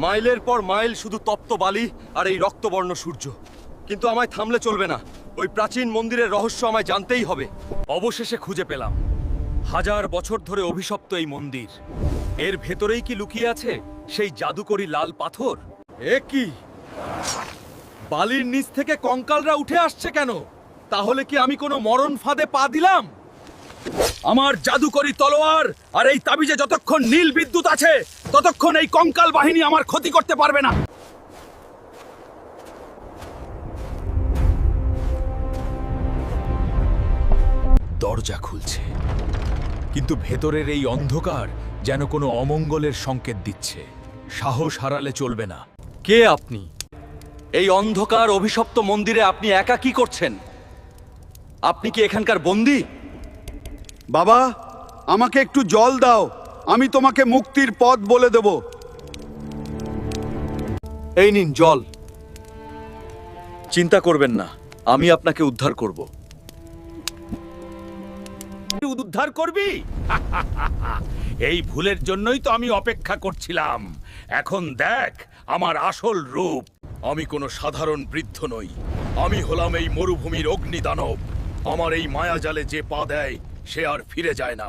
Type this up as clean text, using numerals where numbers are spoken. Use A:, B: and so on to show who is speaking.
A: মাইলের পর মাইল শুধু তপ্ত বালি আর এই রক্তবর্ণ সূর্য। কিন্তু আমায় থামলে চলবে না। ওই প্রাচীন মন্দিরের রহস্য আমায় জানতেই হবে। অবশেষে খুঁজে পেলাম। হাজার বছর ধরে অভিশপ্ত এই মন্দির। এর ভেতরেই কি লুকিয়ে আছে সেই জাদুকরি লাল পাথর? এ কি? বালির নিচ থেকে কঙ্কালরা উঠে আসছে কেন? তাহলে কি আমি কোনো মরণ ফাঁদে পা দিলাম? আমার জাদুকরি তলোয়ার আর এই তাবিজে যতক্ষণ নীল বিদ্যুৎ আছে ততক্ষণ এই কঙ্কাল বাহিনী আমার ক্ষতি করতে পারবে না। দরজা খুলছে, কিন্তু ভেতরের এই অন্ধকার যেন কোনো অমঙ্গলের সংকেত দিচ্ছে। সাহস হারালে চলবে না। কে আপনি? এই অন্ধকার অভিশপ্ত মন্দিরে আপনি একা কি করছেন? আপনি কি এখানকার বন্দী?
B: বাবা, আমাকে একটু জল দাও, আমি তোমাকে মুক্তির পথ বলে দেব।
A: এই নিন জল। চিন্তা করবেন না, আমি আপনাকে উদ্ধার করব।
C: উদ্ধার করবি? এই ভুলের জন্যই তো আমি অপেক্ষা করছিলাম। এখন দেখ আমার আসল রূপ।
A: আমি কোনো সাধারণ বৃদ্ধ নই। আমি হলাম এই মরুভূমির অগ্নিদানব। আমার এই মায়াজালে যে পা দেয় সে আর ফিরে যায় না।